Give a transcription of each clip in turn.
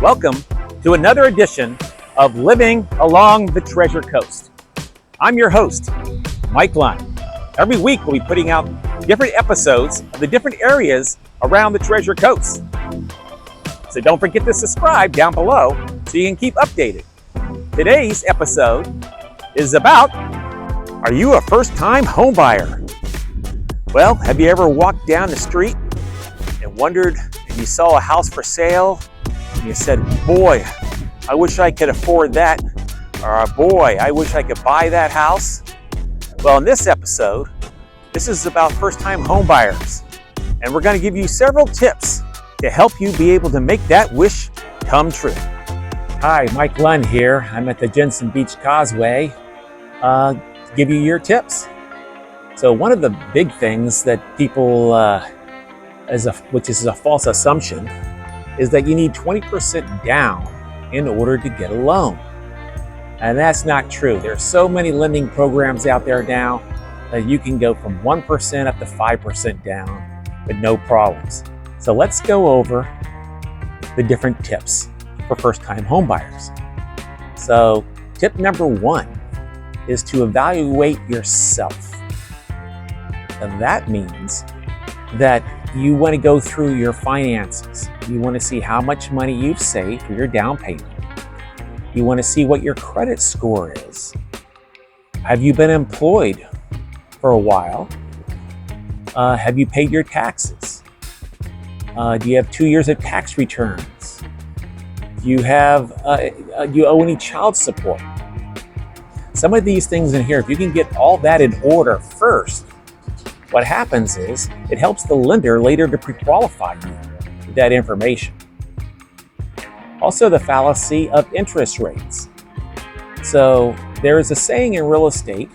Welcome to another edition of Living Along the Treasure Coast. I'm your host, Mike Lunn. Every week we'll be putting out different episodes of the different areas around the Treasure Coast. So don't forget to subscribe down below so you can keep updated. Today's episode is about, are you a first-time home buyer? Well, have you ever walked down the street and wondered and you saw a house for sale and you said, boy, I wish I could afford that, or boy, I wish I could buy that house? Well, in this episode, this is about first-time home buyers, and we're going to give you several tips to help you be able to make that wish come true. Hi, Mike Lunn here. I'm at the Jensen Beach Causeway to give you your tips. So one of the big things that people, which is a false assumption, is that you need 20% down in order to get a loan. And that's not true. There are so many lending programs out there now that you can go from 1% up to 5% down with no problems. So let's go over the different tips for first-time home buyers. So tip number one is to evaluate yourself. And that means that you want to go through your finances. You want to see how much money you've saved for your down payment. You want to see what your credit score is. Have you been employed for a while? Have you paid your taxes? Do you have 2 years of tax returns? Do you owe any child support? Some of these things in here, if you can get all that in order first, what happens is it helps the lender later to pre-qualify you with that information. Also, the fallacy of interest rates. So there is a saying in real estate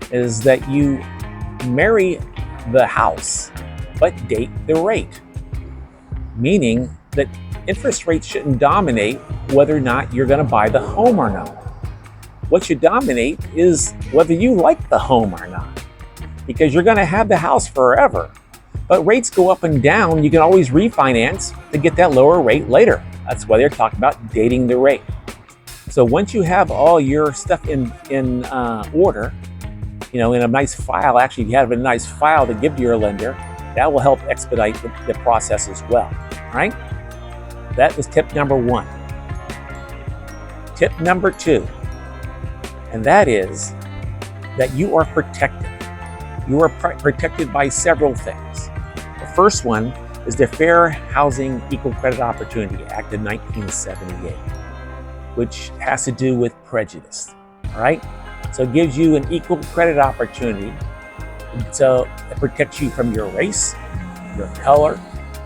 is that you marry the house but date the rate, meaning that interest rates shouldn't dominate whether or not you're going to buy the home or not. What should dominate is whether you like the home or not, because you're going to have the house forever. But rates go up and down. You can always refinance to get that lower rate later. That's why they're talking about dating the rate. So once you have all your stuff in order, in a nice file, actually if you have a nice file to give to your lender, that will help expedite the process as well, all right? That was tip number one. Tip number two, and that is that you are protected. You are protected by several things. The first one is the Fair Housing Equal Credit Opportunity Act of 1978, which has to do with prejudice, all right? So it gives you an equal credit opportunity. So it protects you from your race, your color,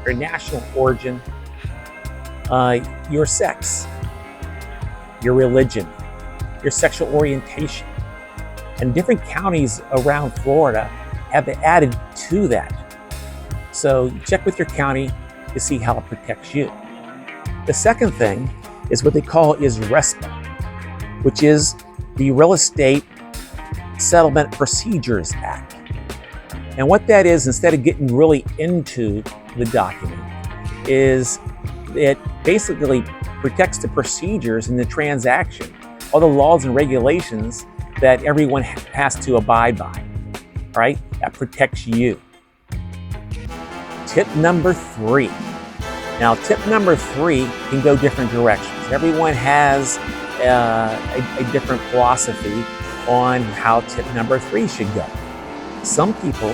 your national origin, your sex, your religion, your sexual orientation. And different counties around Florida have added to that. So check with your county to see how it protects you. The second thing is what they call is RESPA, which is the Real Estate Settlement Procedures Act. And what that is, instead of getting really into the document, is it basically protects the procedures in the transaction, all the laws and regulations that everyone has to abide by, right? That protects you. Tip number three. Now, tip number three can go different directions. Everyone has a different philosophy on how tip number three should go. Some people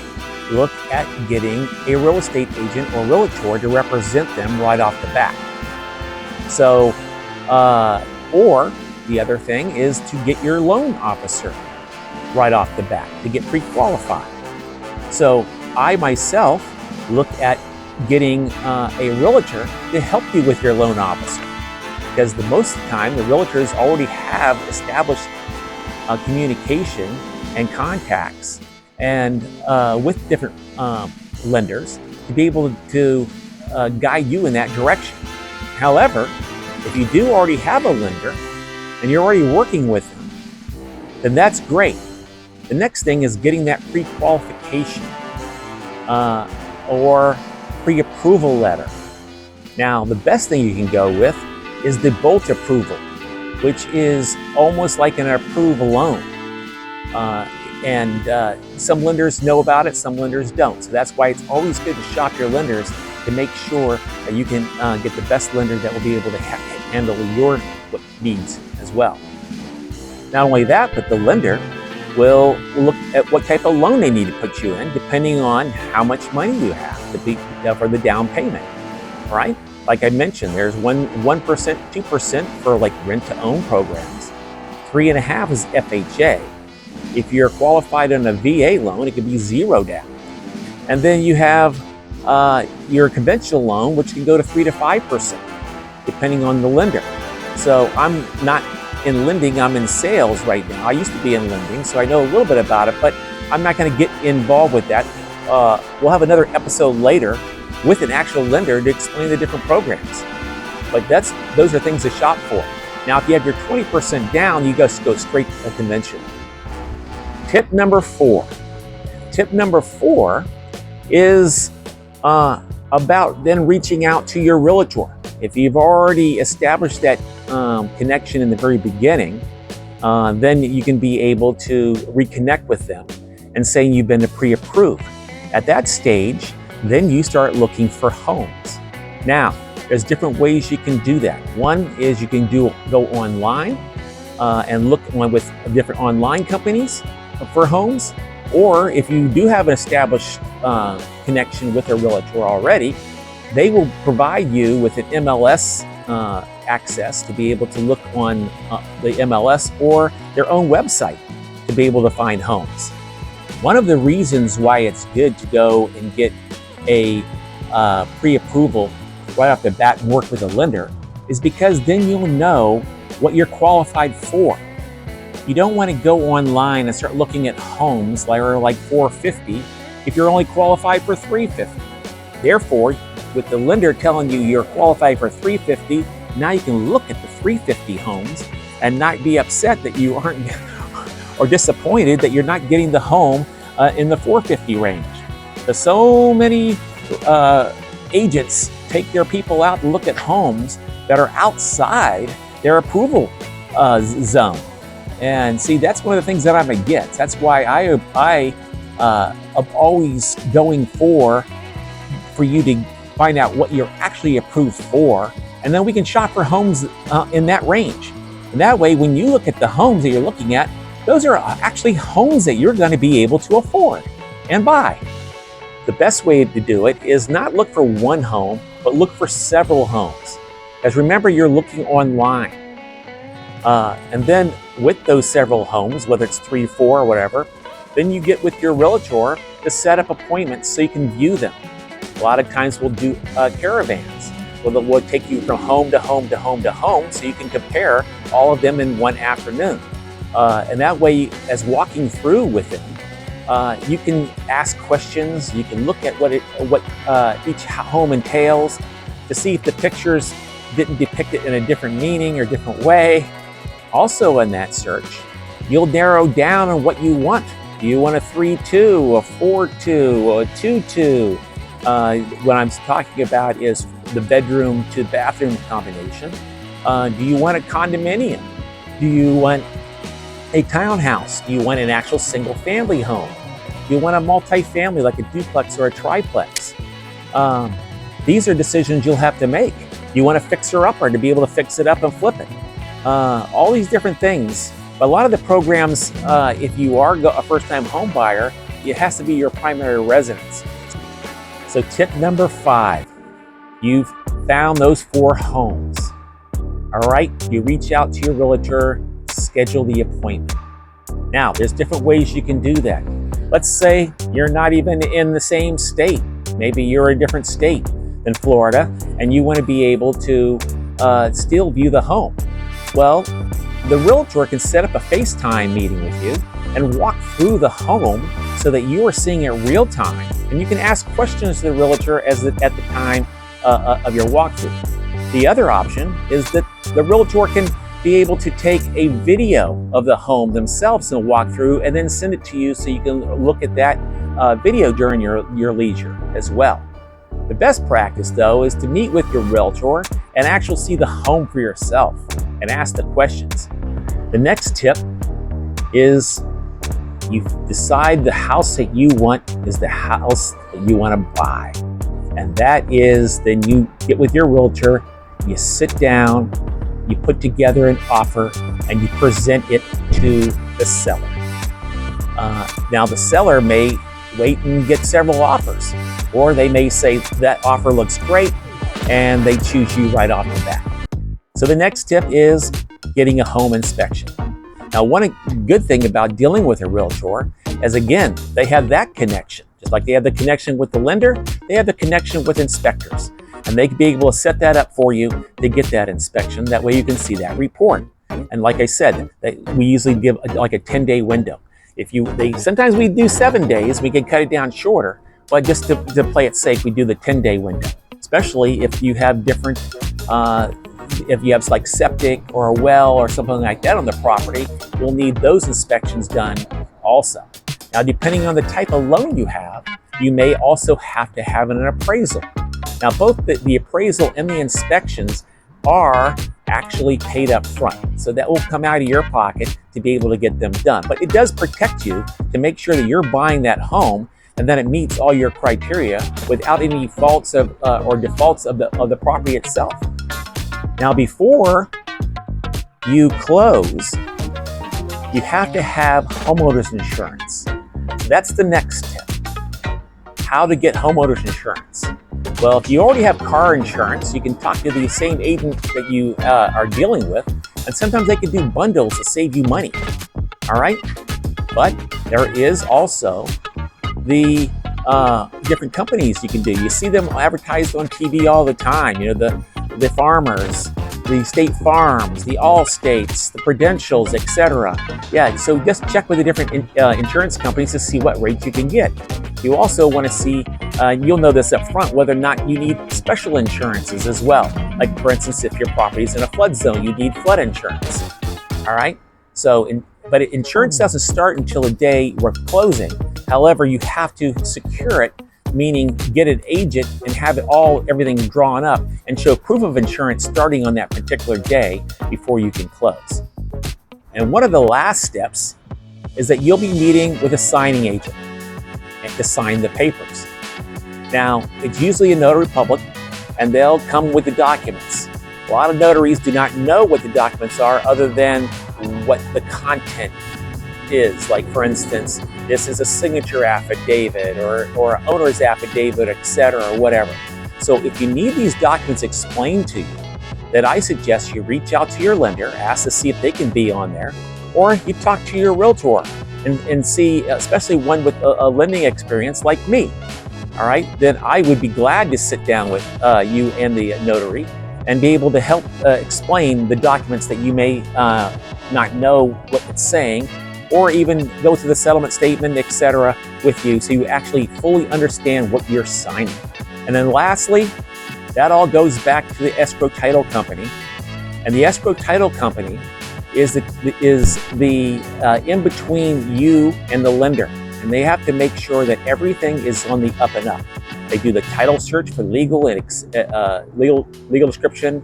look at getting a real estate agent or realtor to represent them right off the bat. So, or the other thing is to get your loan officer right off the bat to get pre-qualified. So I myself look at getting a realtor to help you with your loan officer, because most of the time the realtors already have established communication and contacts and with different lenders to be able to guide you in that direction. However, if you do already have a lender and you're already working with them, then that's great. The next thing is getting that pre-qualification or pre-approval letter. Now, the best thing you can go with is the bolt approval, which is almost like an approved loan. Some lenders know about it, some lenders don't. So that's why it's always good to shop your lenders to make sure that you can get the best lender that will be able to handle your needs as well. Not only that, but the lender will look at what type of loan they need to put you in, depending on how much money you have for the down payment. All right? Like I mentioned, there's 1%, 2% for like rent-to-own programs. 3.5% is FHA. If you're qualified on a VA loan, it could be 0 down. And then you have your conventional loan, which can go to 3 to 5%, depending on the lender. So I'm not in lending, I'm in sales right now. I used to be in lending, so I know a little bit about it, but I'm not going to get involved with that. We'll have another episode later with an actual lender to explain the different programs. But those are things to shop for. Now, if you have your 20% down, you just go straight to conventional. Tip number 4. Tip number 4 is about then reaching out to your realtor. If you've already established that connection in the very beginning, then you can be able to reconnect with them and saying you've been pre-approved. At that stage, then you start looking for homes. Now, there's different ways you can do that. One is you can go online and look with different online companies for homes, or if you do have an established connection with a realtor already, they will provide you with an MLS access to be able to look on the MLS or their own website to be able to find homes. One of the reasons why it's good to go and get a pre-approval right off the bat and work with a lender is because then you'll know what you're qualified for. You don't want to go online and start looking at homes like 450 if you're only qualified for 350. Therefore, with the lender telling you you're qualified for 350, now you can look at the 350 homes and not be upset that you aren't, or disappointed that you're not getting the home in the 450 range. So many agents take their people out and look at homes that are outside their approval zone. And see, that's one of the things that I'm against. That's why I am always going for you to find out what you're actually approved for, and then we can shop for homes in that range. And that way, when you look at the homes that you're looking at, those are actually homes that you're going to be able to afford and buy. The best way to do it is not look for one home, but look for several homes. Because remember, you're looking online. And then with those several homes, whether it's 3, 4, or whatever, then you get with your realtor to set up appointments so you can view them. A lot of times we'll do caravans. We'll take you from home to home to home to home so you can compare all of them in one afternoon. And that way, as walking through with them, you can ask questions, you can look at what each home entails to see if the pictures didn't depict it in a different meaning or different way. Also in that search, you'll narrow down on what you want. Do you want a 3-2, a 4-2, a 2-2? What I'm talking about is the bedroom to bathroom combination. Do you want a condominium? Do you want a townhouse? Do you want an actual single family home? Do you want a multifamily like a duplex or a triplex? These are decisions you'll have to make. You want a fixer-upper to be able to fix it up and flip it. All these different things. But a lot of the programs, if you are a first-time home buyer, it has to be your primary residence. So tip number 5, you've found those 4 homes. All right, you reach out to your realtor, schedule the appointment. Now, there's different ways you can do that. Let's say you're not even in the same state. Maybe you're in a different state than Florida, and you want to be able to still view the home. Well, the realtor can set up a FaceTime meeting with you and walk through the home so that you are seeing it real time. And you can ask questions to the realtor at the time of your walkthrough. The other option is that the realtor can be able to take a video of the home themselves and walk through and then send it to you so you can look at that video during your leisure as well. The best practice, though, is to meet with your realtor and actually see the home for yourself and ask the questions. The next tip is you decide the house that you want is the house that you want to buy. And that is, then you get with your realtor, you sit down, you put together an offer, and you present it to the seller. Now the seller may wait and get several offers, or they may say that offer looks great and they choose you right off the bat. So the next tip is getting a home inspection. Now, one good thing about dealing with a realtor is, again, they have that connection. Just like they have the connection with the lender, they have the connection with inspectors. And they can be able to set that up for you to get that inspection. That way you can see that report. And like I said, we usually give like a 10-day window. Sometimes we do 7 days, we can cut it down shorter, but just to play it safe, we do the 10-day window. Especially if you have different, if you have like septic or a well or something like that on the property, you'll need those inspections done also. Now, depending on the type of loan you have, you may also have to have an appraisal. Now, both the appraisal and the inspections are actually paid up front. So that will come out of your pocket to be able to get them done. But it does protect you to make sure that you're buying that home and that it meets all your criteria without any faults or defaults of the property itself. Now, before you close, you have to have homeowners insurance. So that's the next tip. How to get homeowners insurance. Well, if you already have car insurance, you can talk to the same agent that you are dealing with, and sometimes they can do bundles to save you money. All right? But there is also the different companies you can do. You see them advertised on TV all the time. You know, the Farmers, the State Farms, the Allstates, the Prudentials, etc. Yeah, so just check with the different insurance companies to see what rates you can get. You also want to see, you'll know this up front, whether or not you need special insurances as well. Like, for instance, if your property is in a flood zone, you need flood insurance. All right? But insurance doesn't start until the day we're closing. However, you have to secure it, meaning get an agent and have everything drawn up and show proof of insurance starting on that particular day before you can close. And one of the last steps is that you'll be meeting with a signing agent and to sign the papers. Now, it's usually a notary public, and they'll come with the documents. A lot of notaries do not know what the documents are other than what the content is. Like, for instance, this is a signature affidavit or an owner's affidavit, etc., or whatever. So if you need these documents explained to you, then I suggest you reach out to your lender, ask to see if they can be on there, or you talk to your realtor and see, especially one with a lending experience like me. All right, then I would be glad to sit down with you and the notary and be able to help explain the documents that you may not know what it's saying, or even go through the settlement statement, etc., with you, so you actually fully understand what you're signing. And then lastly, that all goes back to the escrow title company. And the escrow title company is the in between you and the lender. And they have to make sure that everything is on the up and up. They do the title search for legal and legal description.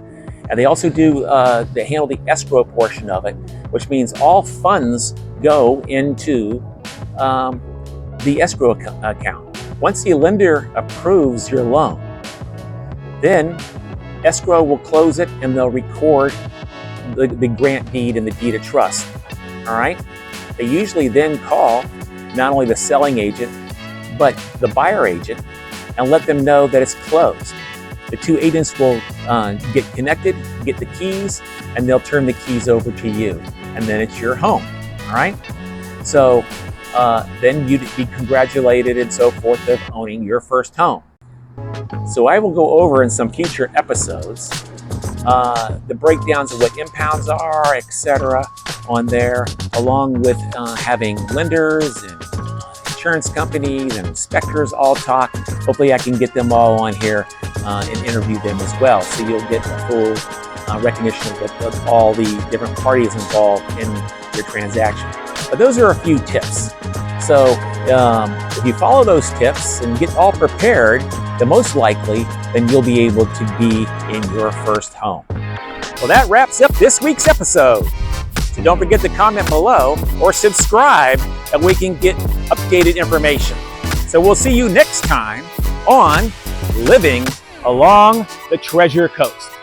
And they also they handle the escrow portion of it, which means all funds go into the escrow account. Once the lender approves your loan, then escrow will close it and they'll record the grant deed and the deed of trust. All right? They usually then call not only the selling agent, but the buyer agent and let them know that it's closed. The two agents will get connected, get the keys, and they'll turn the keys over to you. And then it's your home, all right? So then you'd be congratulated and so forth of owning your first home. So I will go over in some future episodes the breakdowns of what impounds are, etc. on there, along with having lenders and insurance companies and inspectors all talk. Hopefully I can get them all on here and interview them as well, so you'll get a full recognition of all the different parties involved in your transaction. But those are a few tips. So if you follow those tips and get all prepared, the most likely then you'll be able to be in your first home. Well, that wraps up this week's episode. So don't forget to comment below or subscribe that we can get updated information. So we'll see you next time on Living Along the Treasure Coast.